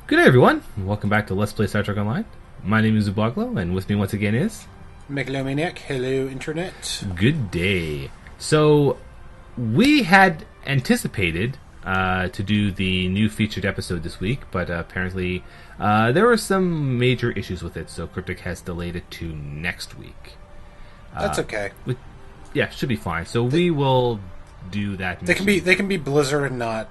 Good day, everyone. Welcome back to Let's Play Star Trek Online. My name is Zubaglo, and with me once again is... Megalomaniac. Hello, Internet. Good day. So, we had anticipated to do the new featured episode this week, but apparently there were some major issues with it, so Cryptic has delayed it to next week. That's okay. Yeah, should be fine. So we will do that. They can be Blizzard and not...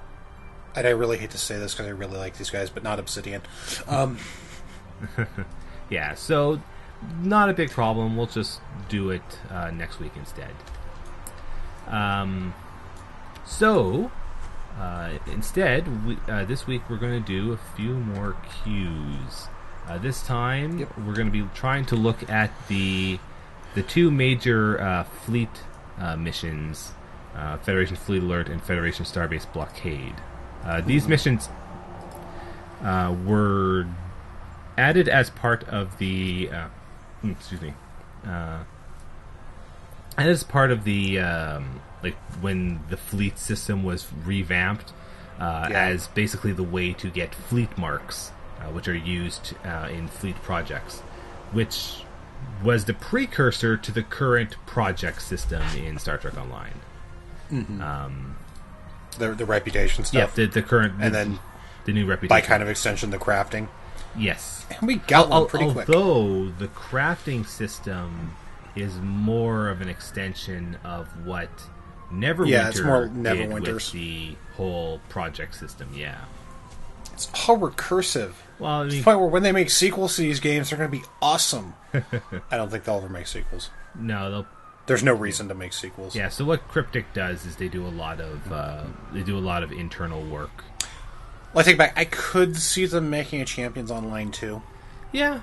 And I really hate to say this because I really like these guys, but not Obsidian. Yeah, so not a big problem. We'll just do it next week instead. Instead, this week we're going to do a few more cues. This time, we're going to be trying to look at the two major fleet missions, Federation Fleet Alert and Federation Starbase Blockade. These missions were added as part of the like when the fleet system was revamped as basically the way to get fleet marks, which are used in fleet projects, which was the precursor to the current project system in Star Trek Online. Mm-hmm. The reputation stuff. Yeah, the current... And then the new reputation. by kind of extension, the crafting. Yes. And we got one pretty quick. Although the crafting system is more of an extension of what Neverwinter it's more did Neverwinter's. with the whole project system, yeah. It's all recursive. Well, I mean... To the point where when they make sequels to these games, they're going to be awesome. I don't think they'll ever make sequels. No, there's no reason to make sequels. Yeah, so what Cryptic does is they do a lot of internal work. Well, I take it back. I could see them making a Champions Online too. Yeah.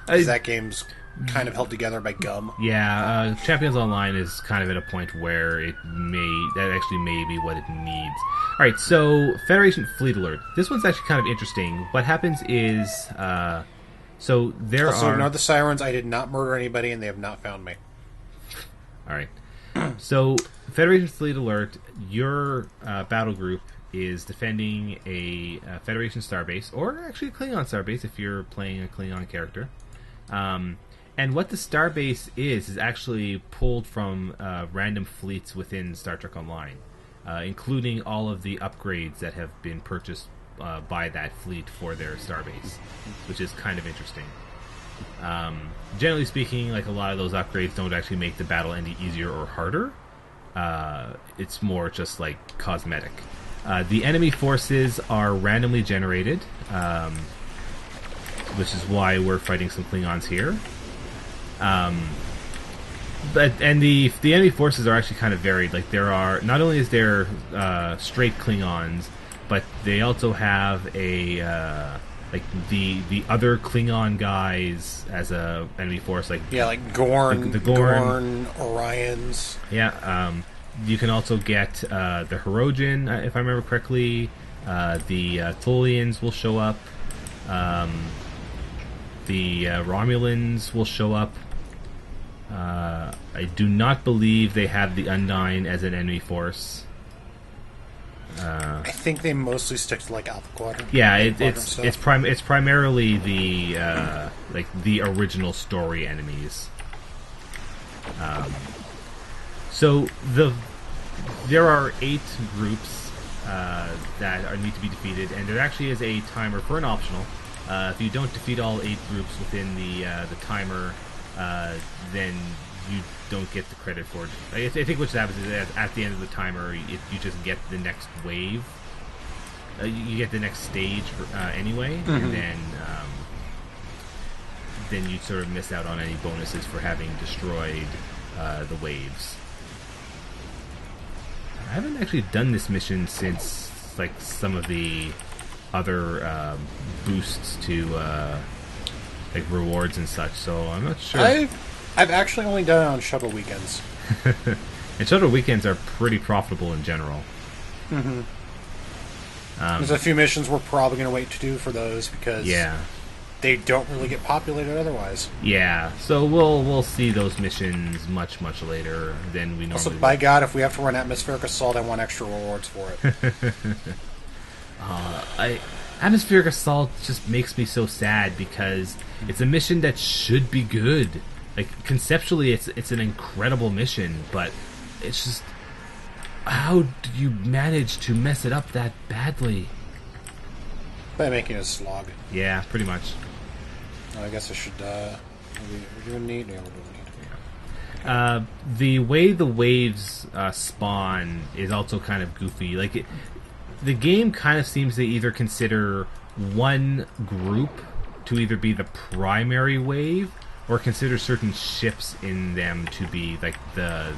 That game's kind of held together by gum. Yeah, Champions Online is kind of at a point where that actually may be what it needs. Alright, so Federation Fleet Alert. This one's actually kind of interesting. What happens is, so there also, are... ignore the sirens. I did not murder anybody, and they have not found me. Alright. So, Federation Fleet Alert, your battle group is defending a Federation starbase, or actually a Klingon starbase if you're playing a Klingon character. And what the starbase is actually pulled from random fleets within Star Trek Online, including all of the upgrades that have been purchased by that fleet for their starbase, which is kind of interesting. Generally speaking, like a lot of those upgrades don't actually make the battle any easier or harder. It's more just like cosmetic. The enemy forces are randomly generated, which is why we're fighting some Klingons here. The enemy forces are actually kind of varied. Like there are not only is there straight Klingons, but they also have a like the other Klingon guys as a enemy force, like like Gorn, the Gorn, Orions. Yeah, you can also get the Herodian, if I remember correctly. The Tholians will show up. The Romulans will show up. I do not believe they have the Undine as an enemy force. I think they mostly stick to like Alpha Quadrant. Yeah, it's primarily the the original story enemies. So there are 8 groups that need to be defeated, and there actually is a timer for an optional. If you don't defeat all 8 groups within the timer, then you don't get the credit for it. I think what happens is at the end of the timer, you just get the next wave. You get the next stage anyway, and then you sort of miss out on any bonuses for having destroyed the waves. I haven't actually done this mission since like some of the other boosts to like rewards and such, so I'm not sure. I've actually only done it on shuttle weekends. And shuttle weekends are pretty profitable in general. Mm-hmm. There's a few missions we're probably going to wait to do for those because they don't really get populated otherwise. Yeah, so we'll see those missions much later than we normally. Also, by God, if we have to run atmospheric assault, I want extra rewards for it. Atmospheric Assault just makes me so sad because it's a mission that should be good. Like, conceptually, it's an incredible mission, but it's just... How do you manage to mess it up that badly? By making it a slog. Yeah, pretty much. Oh, I guess I should, we're doing neat? Yeah, we're doing neat. Yeah. The way the waves spawn is also kind of goofy. Like, the game kind of seems to either consider one group to either be the primary wave, or consider certain ships in them to be like the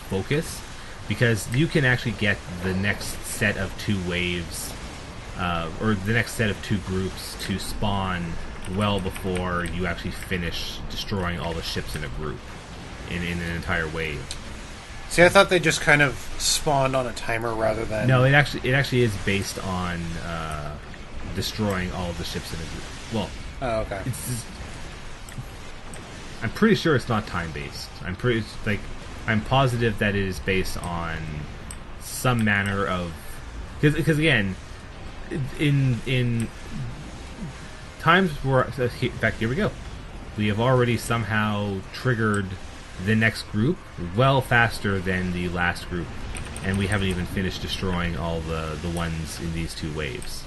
focus, because you can actually get the next set of two waves, or the next set of two groups to spawn well before you actually finish destroying all the ships in a group, in an entire wave. See, I thought they just kind of spawned on a timer rather than... No, it actually is based on destroying all of the ships in a group. Well, oh, okay. I'm pretty sure it's not time based. I'm positive that it is based on some manner of, because again, in times where, in fact, here we go. We have already somehow triggered the next group well faster than the last group, and we haven't even finished destroying all the ones in these two waves.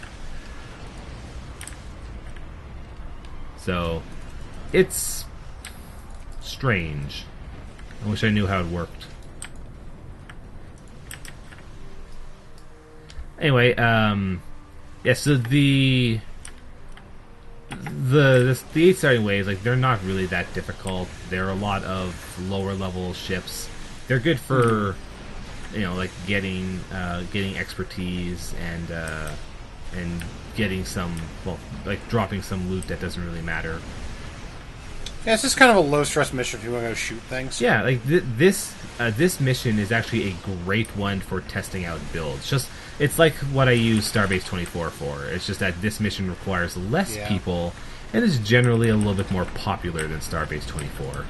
So it's strange. I wish I knew how it worked. Anyway, yeah, so the 8 starting waves, like, they're not really that difficult. There are a lot of lower level ships. They're good for, like getting expertise and getting some, well, like dropping some loot that doesn't really matter. Yeah, it's just kind of a low stress mission if you want to go shoot things. Yeah, like this mission is actually a great one for testing out builds. It's like what I use Starbase 24 for. It's just that this mission requires less people and is generally a little bit more popular than Starbase 24.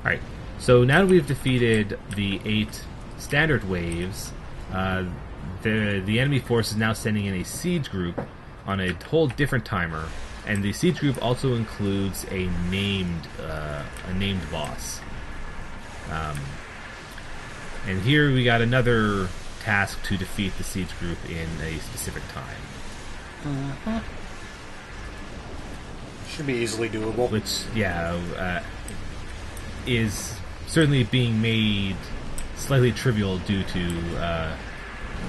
Alright, so now that we've defeated the 8 standard waves, the enemy force is now sending in a siege group on a whole different timer, and the siege group also includes a named boss. And here we got another task to defeat the siege group in a specific time. Mm-hmm. Should be easily doable. Which, is certainly being made slightly trivial due to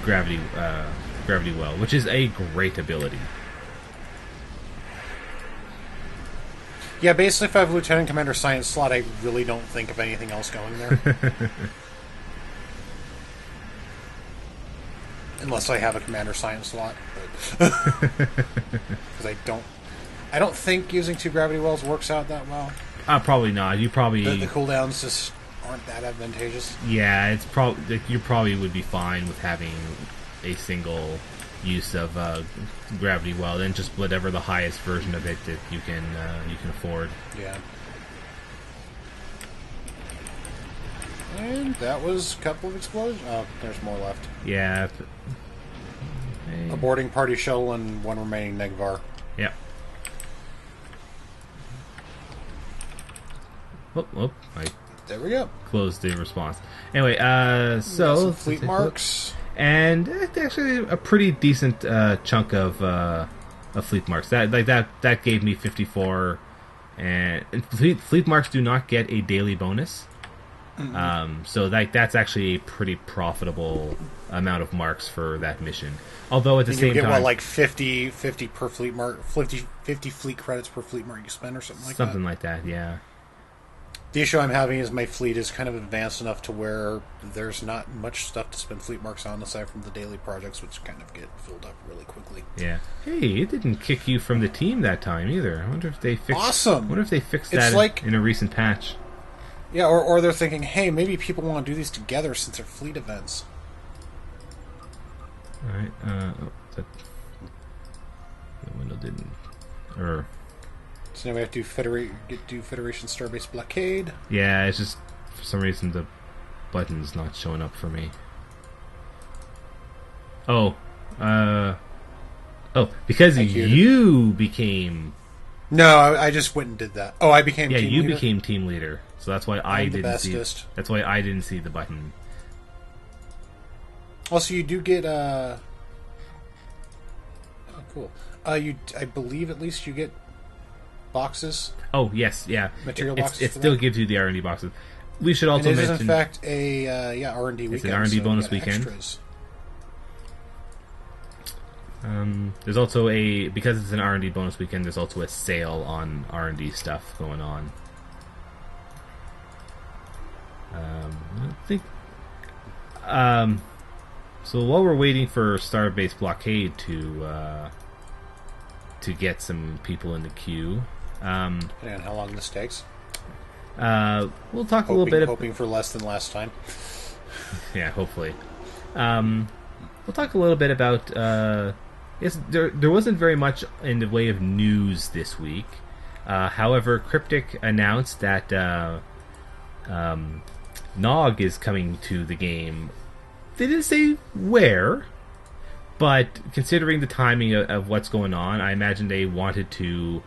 gravity well, which is a great ability. Yeah, basically if I have Lieutenant Commander Science slot, I really don't think of anything else going there. Unless I have a Commander Science slot. Because I don't think using 2 gravity wells works out that well. Probably not. You probably... The cooldowns just aren't that advantageous. Yeah, it's probably... You probably would be fine with having a single use of gravity well, then just whatever the highest version of it that you can afford. Yeah. And that was a couple of explosions. Oh, there's more left. Yeah. A boarding party shuttle and 1 remaining Negvar. Yep. There we go. Closed the response. Anyway, so some fleet marks, and actually a pretty decent chunk of fleet marks. That gave me 54, and fleet marks do not get a daily bonus. Mm-hmm. So that's actually a pretty profitable amount of marks for that mission. Although at the same time, you get like 50 per fleet mark, 50 fleet credits per fleet mark you spend, or something like that. Something like that, yeah. The issue I'm having is my fleet is kind of advanced enough to where there's not much stuff to spend fleet marks on aside from the daily projects, which kind of get filled up really quickly. Yeah. Hey, it didn't kick you from the team that time either. I wonder if they fixed. Awesome. I wonder if they fixed that in a recent patch. Yeah, or they're thinking, hey, maybe people want to do these together since they're fleet events. All right. The window didn't. So now we have to do Federation Starbase Blockade. Yeah, it's just for some reason the button's not showing up for me. Oh, Oh, because Thank you. you became... No, I just went and did that. Oh, I became Yeah, team you leader? became team leader. So that's why I I'm the didn't see... bestest. That's why I didn't see the button. Also, you do get oh, cool. I believe at least you get boxes, Oh, yes, yeah. material boxes. It for still that. gives you the R&D boxes. We should And also it is mention... in fact a R&D weekend. It's an R&D so bonus you got weekend. Extras. There's also a... Because it's an R&D bonus weekend, there's also a sale on R&D stuff going on. I think... So while we're waiting for Starbase Blockade to get some people in the queue, Depending on how long this takes. we'll talk a little bit. Hoping for less than last time. Yeah, hopefully. We'll talk a little bit about. Yes, there wasn't very much in the way of news this week. However, Cryptic announced that Nog is coming to the game. They didn't say where, but considering the timing of what's going on, I imagine they wanted to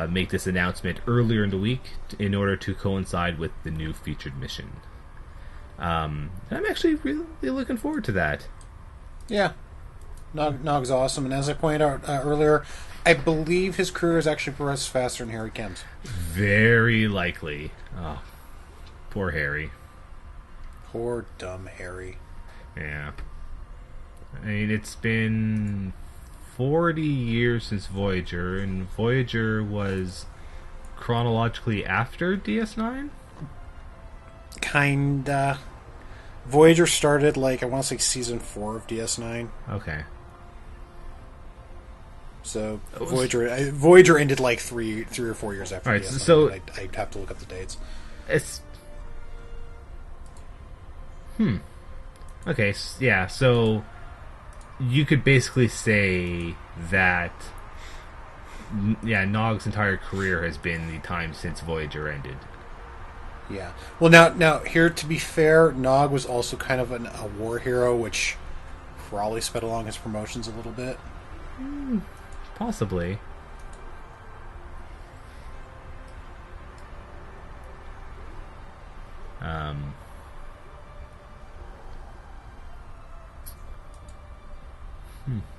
make this announcement earlier in the week in order to coincide with the new featured mission. I'm actually really looking forward to that. Yeah. Nog's awesome, and as I pointed out earlier, I believe his career has actually progressed faster than Harry Kim's. Very likely. Oh, poor Harry. Poor dumb Harry. Yeah. I mean, it's been 40 years since Voyager, and Voyager was chronologically after DS9? Kinda. Voyager started, I want to say season 4 of DS9. Okay. So, Voyager ended 3 or 4 years after Alright, DS9. so... I'd have to look up the dates. It's... Okay, yeah, so... You could basically say that... Yeah, Nog's entire career has been the time since Voyager ended. Yeah. Well, now here, to be fair, Nog was also kind of a war hero, which probably sped along his promotions a little bit. Possibly.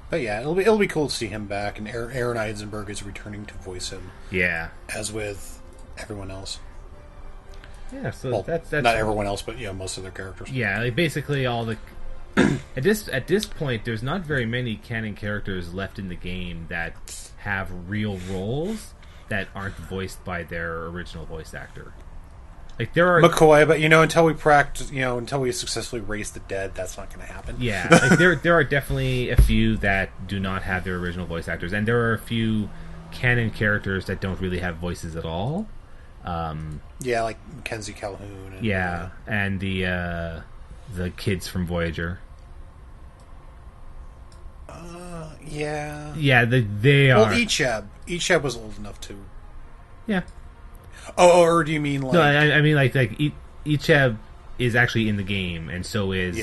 But yeah, it'll be cool to see him back, and Aaron Eisenberg is returning to voice him. Yeah. As with everyone else. Yeah, so Well, that's not everyone else, but most of their characters. Yeah, basically all the... At this point, there's not very many canon characters left in the game that have real roles that aren't voiced by their original voice actor. There are McCoy, but until we practice, until we successfully raise the dead, that's not going to happen. Yeah, there are definitely a few that do not have their original voice actors, and there are a few canon characters that don't really have voices at all. Yeah, like Mackenzie Calhoun. And, and the kids from Voyager. Yeah. Yeah, they are. Well, Ichab was old enough to. Yeah. Oh, or do you mean No, I mean Ichab is actually in the game, and so is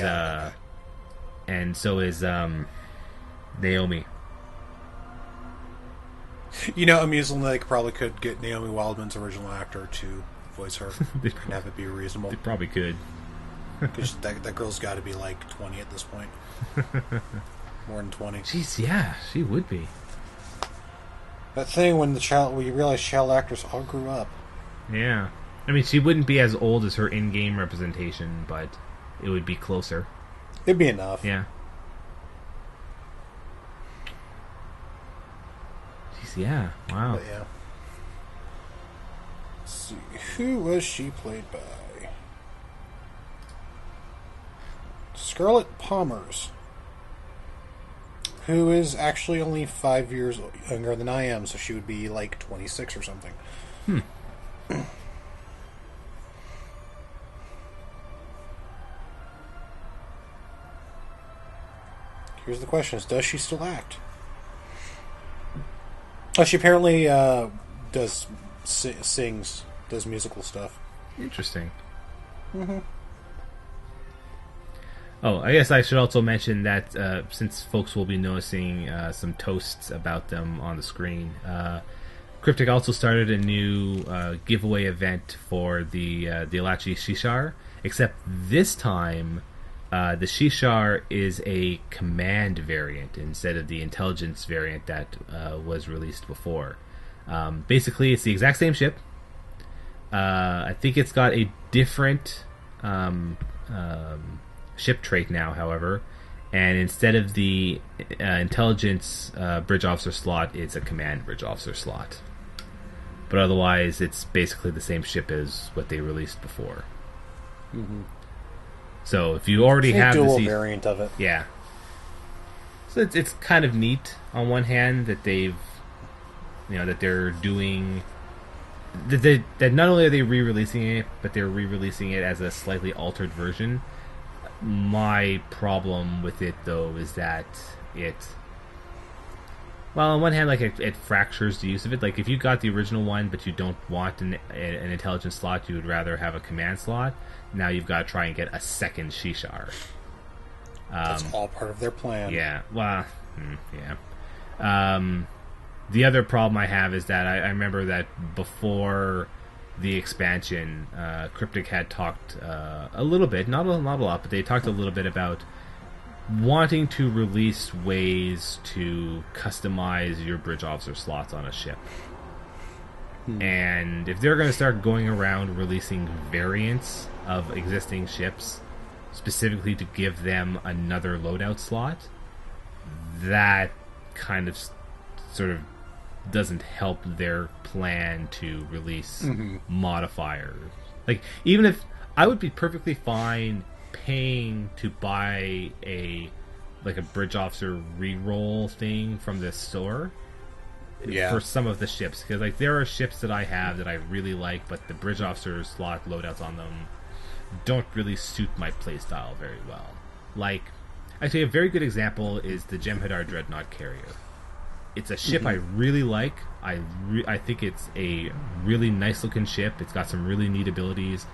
Naomi. Amusingly, they probably could get Naomi Wildman's original actor to voice her and have it be reasonable. They probably could. Because that girl's got to be 20 at this point. More than 20. Jeez, yeah, she would be. That thing when you realize child actors all grew up. Yeah. I mean, she wouldn't be as old as her in-game representation, but it would be closer. It'd be enough. Yeah. Jeez, yeah. Wow. But yeah. Let's see. Who was she played by? Scarlett Palmers. Who is actually only 5 years younger than I am, so she would be 26 or something. Here's the question: does she still act? Oh, she apparently sings, does musical stuff. Interesting. Oh, I guess I should also mention that since folks will be noticing some toasts about them on the screen, Cryptic also started a new giveaway event for the Alachi Shishar, except this time the Shishar is a command variant instead of the intelligence variant that was released before. Basically, it's the exact same ship. I think it's got a different ship trait now, however, and instead of the intelligence bridge officer slot, it's a command bridge officer slot. But otherwise, it's basically the same ship as what they released before. Mm-hmm. So if you already have dual the variant of it, yeah. So it's kind of neat on one hand that they've, that they're doing that not only are they re-releasing it, but they're re-releasing it as a slightly altered version. My problem with it, though, is that well, on one hand, like it fractures the use of it. Like if you got the original one, but you don't want an intelligence slot, you would rather have a command slot. Now you've got to try and get a second Shishar. That's all part of their plan. Yeah. Well, yeah. The other problem I have is that I remember that before the expansion, Cryptic had talked a little bit, not a lot, but they talked a little bit about wanting to release ways to customize your bridge officer slots on a ship. And if they're going to start going around releasing variants of existing ships specifically to give them another loadout slot, that kind of sort of doesn't help their plan to release modifiers. Like, even if I would be perfectly fine paying to buy a bridge officer reroll thing from the store for some of the ships, because like there are ships that I have that I really like, but the bridge officer slot loadouts on them don't really suit my playstyle very well. Like, actually, a very good example is the Jem'Hadar Dreadnought Carrier. It's a ship I really like. I think it's a really nice looking ship. It's got some really neat abilities,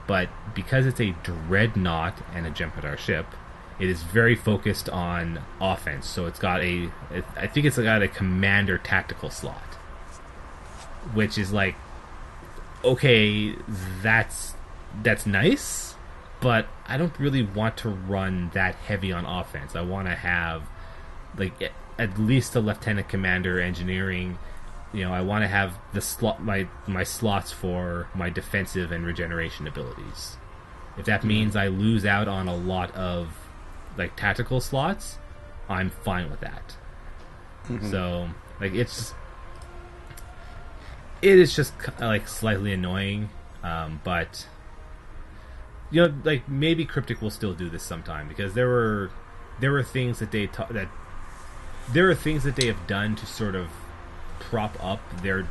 but because it's a dreadnought and a Jem'Hadar ship, it is very focused on offense. So I think it's got a commander tactical slot, which is like, okay, that's nice, but I don't really want to run that heavy on offense. I want to have like at least a lieutenant commander engineering. I want to have the slot my slots for my defensive and regeneration abilities. If that means I lose out on a lot of like tactical slots, I'm fine with that. So like it is just like slightly annoying, but like maybe Cryptic will still do this sometime, because there were things that there are things that they have done to sort of prop up their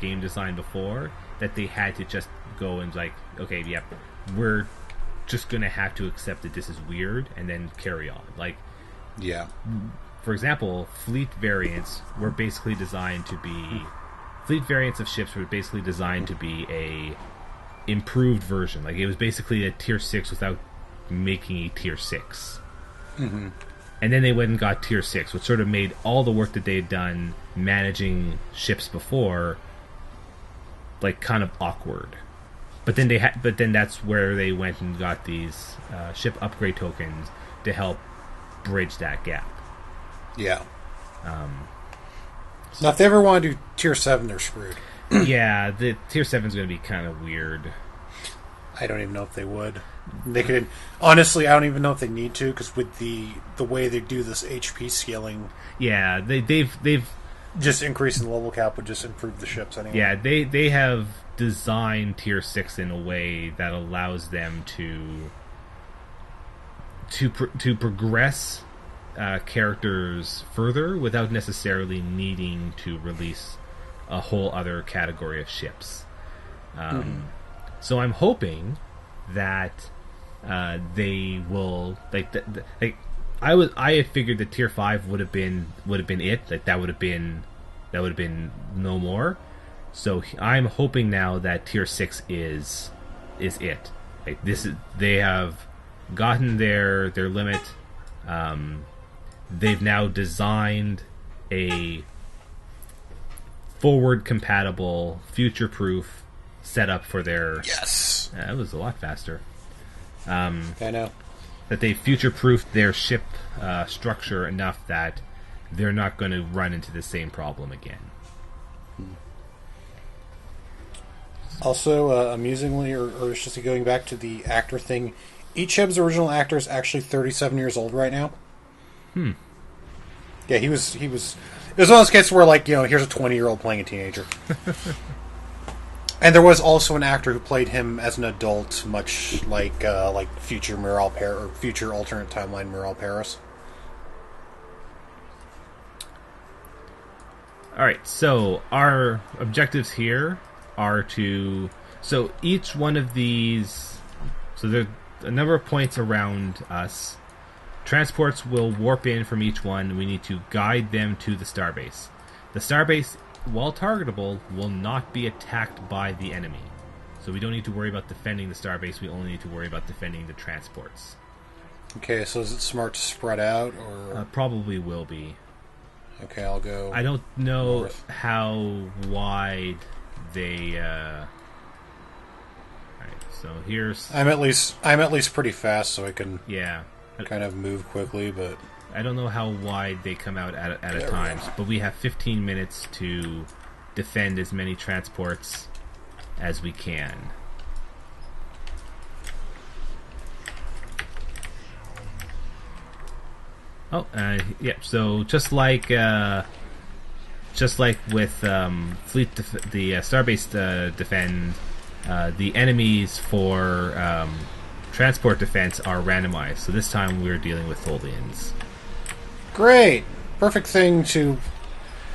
game design before, that they had to just go and like, okay, yeah, we're just gonna have to accept that this is weird and then carry on. Like, yeah, for example, fleet variants were basically designed to be fleet variants of ships were basically designed to be a improved version. Like, it was basically a tier 6 without making a tier 6. And then they went and got tier 6, which sort of made all the work that they had done managing ships before like kind of awkward. But then that's where they went and got these ship upgrade tokens to help bridge that gap. Yeah. Now, if they ever want to do tier 7, they're screwed. Yeah, the tier 7 is going to be kind of weird. I don't even know if they would. They could, honestly, I don't even know if they need to, because with the way they do this HP scaling, yeah, they've just increasing the level cap would just improve the ships anyway. Yeah, they have designed tier 6 in a way that allows them to progress characters further without necessarily needing to release a whole other category of ships. So I'm hoping that they will I had figured that tier 5 would have been it. Like that would have been no more. So I'm hoping now that tier 6 is it. Like this is, they have gotten their limit. They've now designed a forward compatible, future proof setup for their. Yes, That was a lot faster. I know. That they future proofed their ship structure enough that they're not going to run into the same problem again. Also, amusingly, or just going back to the actor thing, Icheb's original actor is actually 37 years old right now. Yeah, he was. It was one of those cases where, like, here's a 20-year-old playing a teenager. And there was also an actor who played him as an adult, much like future Miral Paris, or future alternate timeline Miral Paris. Alright, so our objectives here are to... So each one of these... So there are a number of points around us. Transports will warp in from each one. We need to guide them to the starbase. The starbase, while targetable, will not be attacked by the enemy. So we don't need to worry about defending the starbase. We only need to worry about defending the transports. Okay, so is it smart to spread out, or... Probably will be. Okay, I'll go... I don't know north. how wide they... Alright, so here's... I'm at least pretty fast, so I can Yeah. kind of move quickly, but... I don't know how wide they come out at a time, but we have 15 minutes to defend as many transports as we can. Oh, yeah. So just like with fleet, the starbase defend, the enemies for transport defense are randomized. So this time we're dealing with Tholians. Great! Perfect thing to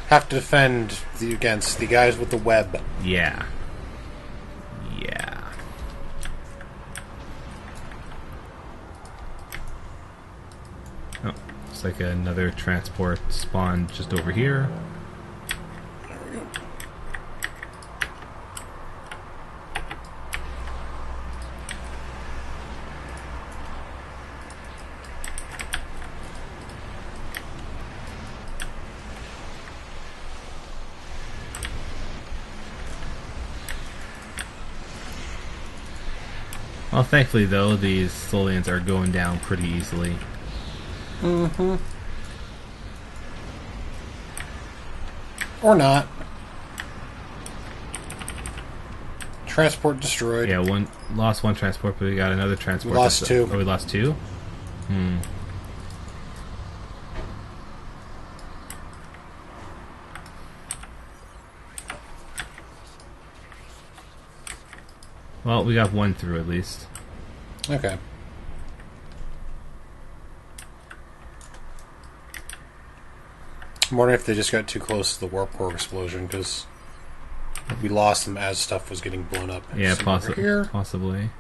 have to defend against the guys with the web. Yeah. Yeah. Oh, it's like another transport spawn just over here. There we go. Well, thankfully, though, these Tholians are going down pretty easily. Mm-hmm. Or not. Transport destroyed. Yeah, lost one transport, but we got another transport. We lost two. Oh, we lost two? Well, we got one through at least. Okay. I'm wondering if they just got too close to the warp core explosion, because we lost them as stuff was getting blown up. Yeah, Here. possibly.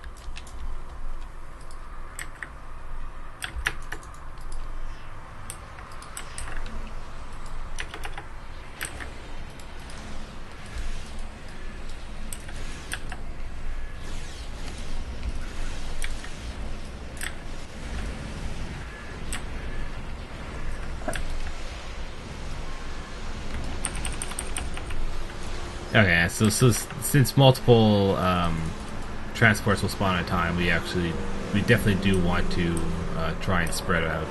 Okay, so since multiple transports will spawn at a time, we definitely do want to try and spread out.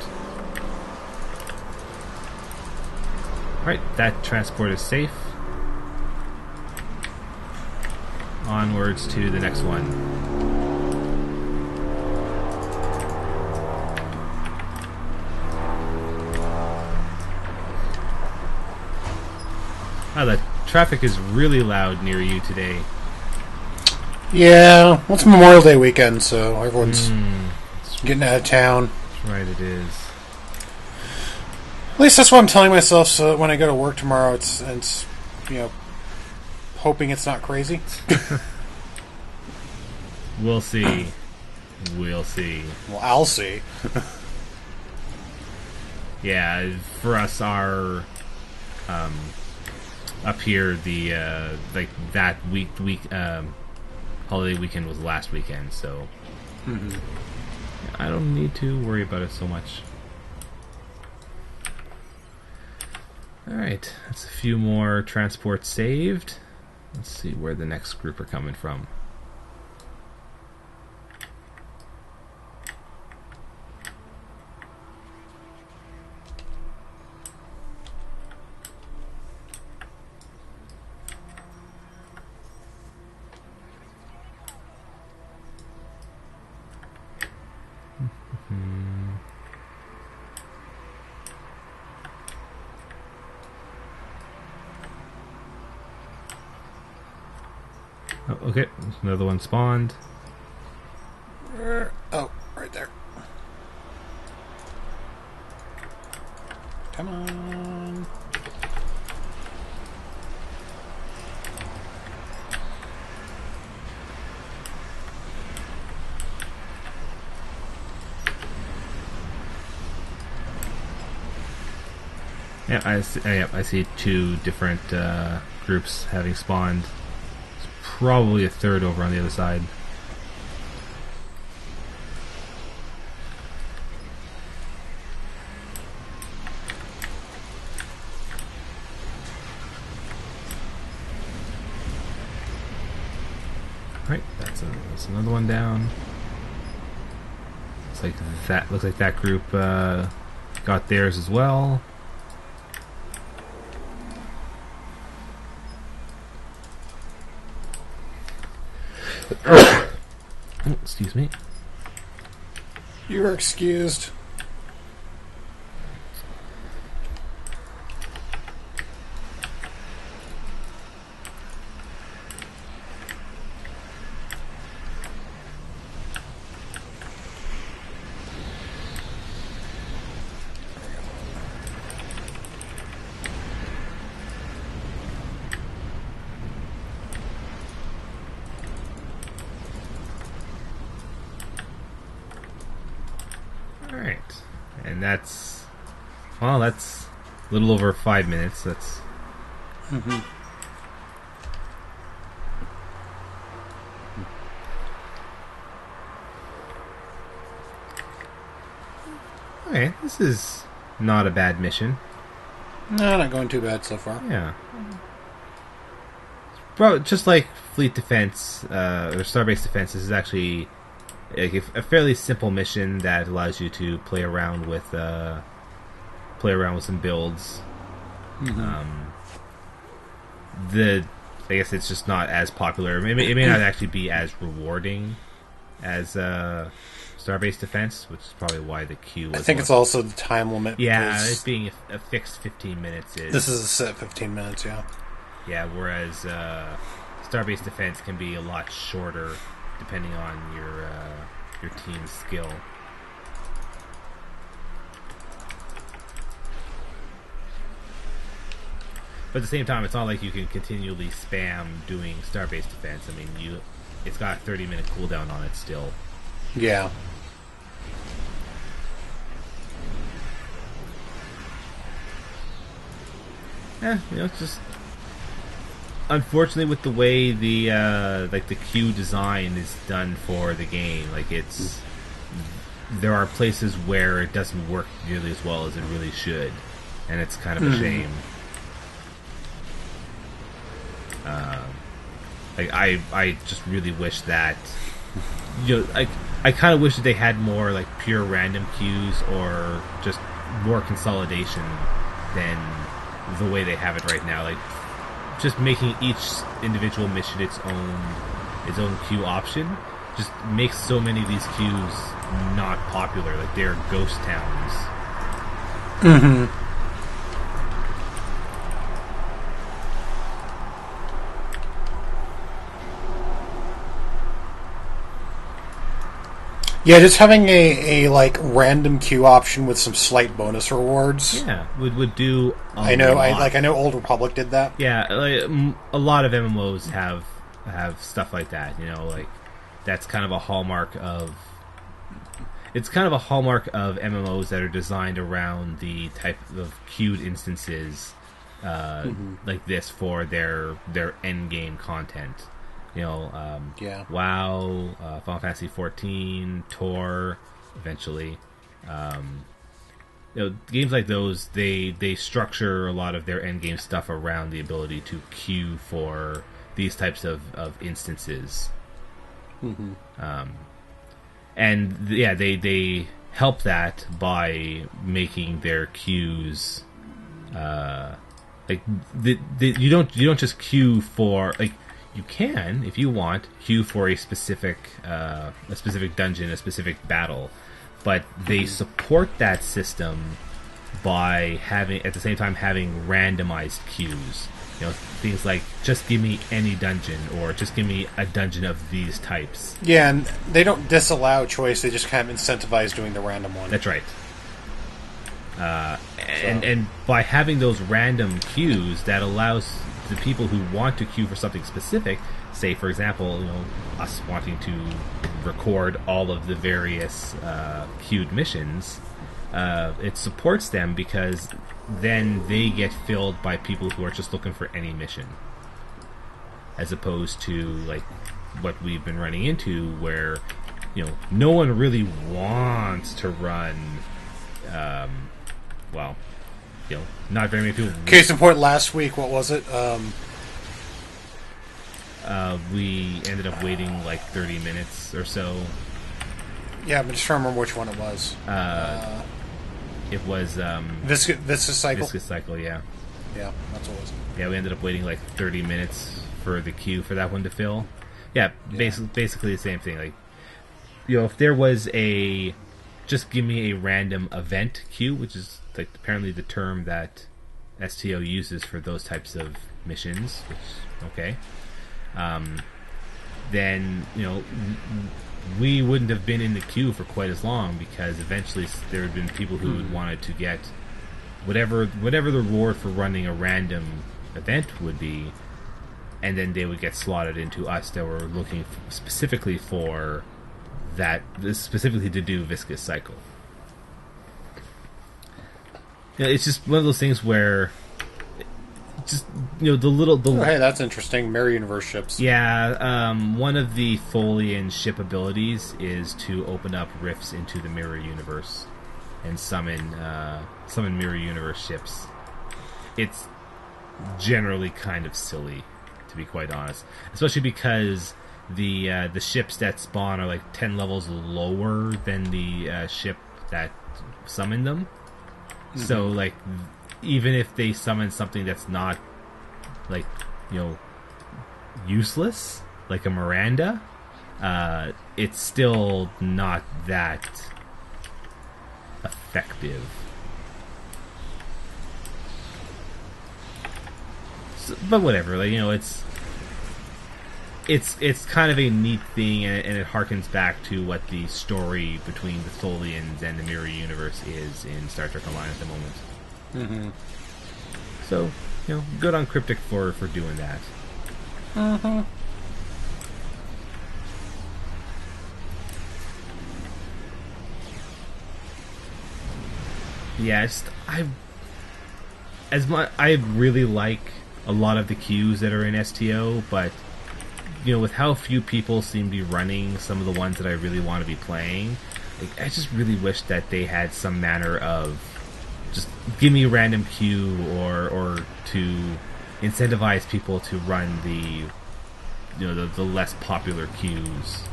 Alright, that transport is safe. Onwards to the next one. Oh, the traffic is really loud near you today. Yeah, well, it's Memorial Day weekend, so everyone's getting out of town. That's right, it is. At least that's what I'm telling myself, so that when I go to work tomorrow, it's hoping it's not crazy. We'll see. We'll see. Well, I'll see. Yeah, for us, our up here, the like that week holiday weekend was last weekend, so I don't need to worry about it so much. Alright, that's a few more transports saved. Let's see where the next group are coming from. Oh, okay, there's another one spawned. Oh, right there. Come on. Yeah, I see two different groups having spawned. There's probably a third over on the other side. Right, that's another one down. Looks like that group got theirs as well. Oh, excuse me. You are excused. Alright. And that's a little over 5 minutes. That's okay, this is not a bad mission. No, not going too bad so far. Yeah. Bro, just like Fleet Defense, or Starbase Defense, this is actually like a fairly simple mission that allows you to play around with some builds. I guess it's just not as popular. It may not actually be as rewarding as Starbase Defense, which is probably why the queue was. I think it's also the time limit. Yeah, it being a fixed 15 minutes is. This is a set 15 minutes, yeah. Yeah, whereas Starbase Defense can be a lot shorter depending on your team's skill. But at the same time, it's not like you can continually spam doing Starbase Defense. I mean, it's got a 30-minute cooldown on it still. Yeah. It's just unfortunately with the way the queue design is done for the game, there are places where it doesn't work nearly as well as it really should, and it's kind of a shame. I just really wish that I kind of wish that they had more like pure random queues or just more consolidation than the way they have it right now. Like just making each individual mission its own queue option just makes so many of these queues not popular. Like they're ghost towns. Mm-hmm. Yeah, just having a like random queue option with some slight bonus rewards. Yeah, would do. I know. I know. Old Republic did that. Yeah, like a lot of MMOs have stuff like that. Like that's kind of a hallmark of. It's kind of a hallmark of MMOs that are designed around the type of queued instances, like this for their end game content. Yeah. WoW, Final Fantasy 14, Tor, eventually. Games like those, they structure a lot of their endgame stuff around the ability to queue for these types of instances. Mm-hmm. They help that by making their queues you don't just queue for, like, you can, if you want, queue for a specific dungeon, a specific battle, but they support that system by having, at the same time, having randomized queues. Things like, just give me any dungeon, or just give me a dungeon of these types. Yeah, and they don't disallow choice, they just kind of incentivize doing the random one. That's right. And by having those random queues, that allows the people who want to queue for something specific, say, for example, us wanting to record all of the various queued missions, it supports them, because then they get filled by people who are just looking for any mission, as opposed to, like, what we've been running into, where no one really wants to run not very many people. Case in point, last week, what was it? We ended up waiting like 30 minutes or so. Yeah, I'm just trying to remember which one it was. It was Viscous Cycle? Viscous Cycle, yeah. Yeah, that's what it was. Yeah, we ended up waiting like 30 minutes for the queue for that one to fill. Yeah, basically the same thing. Like, if there was just give me a random event queue, which is like apparently the term that STO uses for those types of missions, which, okay. Then, we wouldn't have been in the queue for quite as long, because eventually there had been people who had wanted to get whatever the reward for running a random event would be, and then they would get slotted into us that were looking specifically for that, specifically to do Viscous Cycle. It's just one of those things where just hey, that's interesting. Mirror universe ships. Yeah, one of the Tholian ship abilities is to open up rifts into the mirror universe and summon mirror universe ships. It's generally kind of silly, to be quite honest, especially because the ships that spawn are like 10 levels lower than the ship that summoned them. Mm-hmm. So, like, even if they summon something that's not, like, useless, like a Miranda, it's still not that effective. So, but whatever, like, it's kind of a neat thing, and it harkens back to what the story between the Tholians and the Mirror Universe is in Star Trek Online at the moment. Mm-hmm. So, good on Cryptic for doing that. Mm-hmm. Yeah, I really like a lot of the queues that are in STO, but with how few people seem to be running some of the ones that I really want to be playing, like, I just really wish that they had some manner of just give me a random queue, or to incentivize people to run the less popular queues.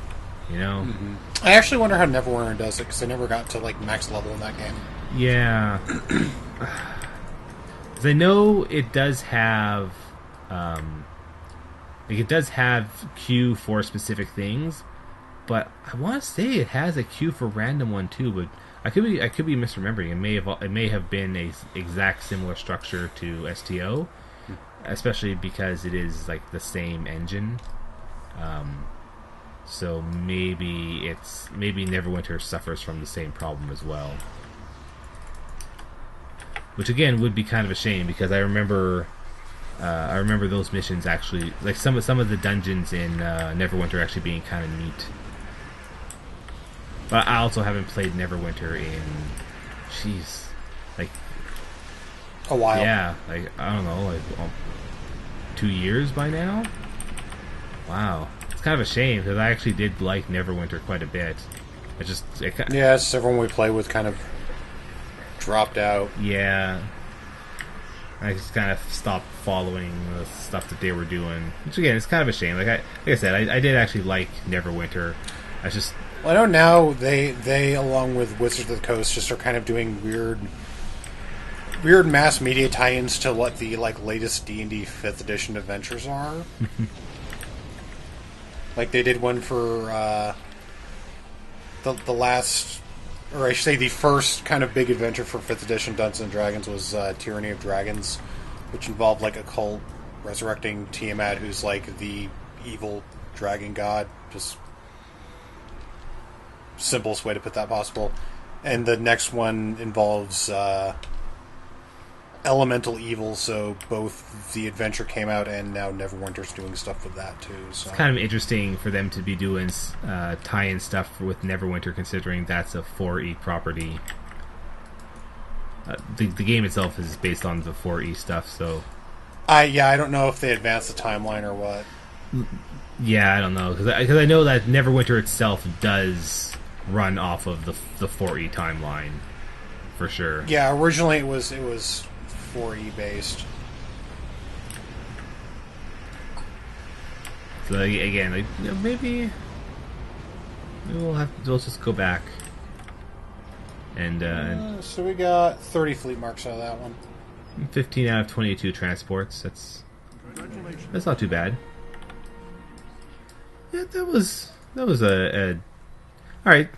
Mm-hmm. I actually wonder how Neverwinter does it, because I never got to like max level in that game. Yeah, because I know it does have queue for specific things, but I want to say it has a queue for random one too. But I could be misremembering. It may have been a exact similar structure to STO, especially because it is like the same engine. So maybe Neverwinter suffers from the same problem as well. Which again would be kind of a shame, because I remember those missions actually, like some of the dungeons in Neverwinter actually being kind of neat. But I also haven't played Neverwinter in, like a while. Yeah, like I don't know, like 2 years by now. Wow, it's kind of a shame, because I actually did like Neverwinter quite a bit. Yeah, it's everyone we play with kind of dropped out. Yeah. I just kind of stopped following the stuff that they were doing. Which, again, it's kind of a shame. Like I said, I did actually like Neverwinter. I just... Well, I know now they, along with Wizards of the Coast, just are kind of doing weird mass media tie-ins to what the latest D&D 5th edition adventures are. Like they did one for the last, or I should say the first kind of big adventure for 5th edition Dungeons and Dragons was Tyranny of Dragons, which involved a cult resurrecting Tiamat, who's the evil dragon god. Just simplest way to put that possible. And the next one involves elemental evil, so both the adventure came out and now Neverwinter's doing stuff with that too. So it's kind of interesting for them to be doing tie-in stuff with Neverwinter, considering that's a 4E property. The game itself is based on the 4E stuff, so... I don't know if they advanced the timeline or what. Yeah, I don't know, because I know that Neverwinter itself does run off of the 4E timeline, for sure. Yeah, originally it was 4E based. So again, maybe we'll just go back and so we got 30 fleet marks out of that one. 15 out of 22 transports. That's not too bad. Yeah, that was a all right.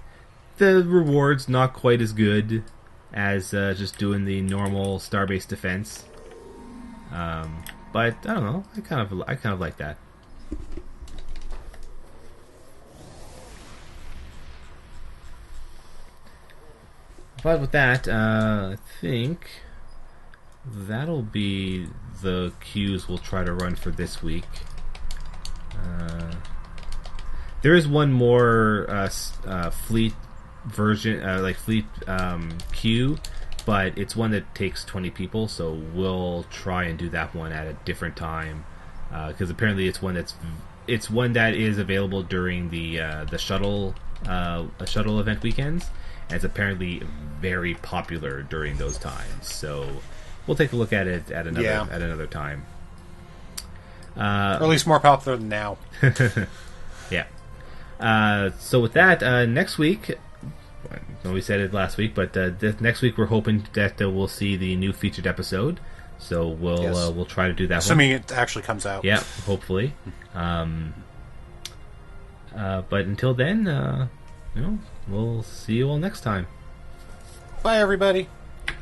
The reward's not quite as good as just doing the normal star-based defense, but I don't know. I kind of like that. But with that, I think that'll be the queues we'll try to run for this week. There is one more fleet version, fleet queue, but it's one that takes 20 people, so we'll try and do that one at a different time, because apparently it's one that is available during the shuttle event weekends, and it's apparently very popular during those times. So we'll take a look at it at another time. Or at least more popular than now. Yeah. So with that, next week, well, we said it last week, but next week we're hoping that we'll see the new featured episode. So we'll try to do that. Assuming it actually comes out. Yeah, hopefully. But until then, we'll see you all next time. Bye, everybody.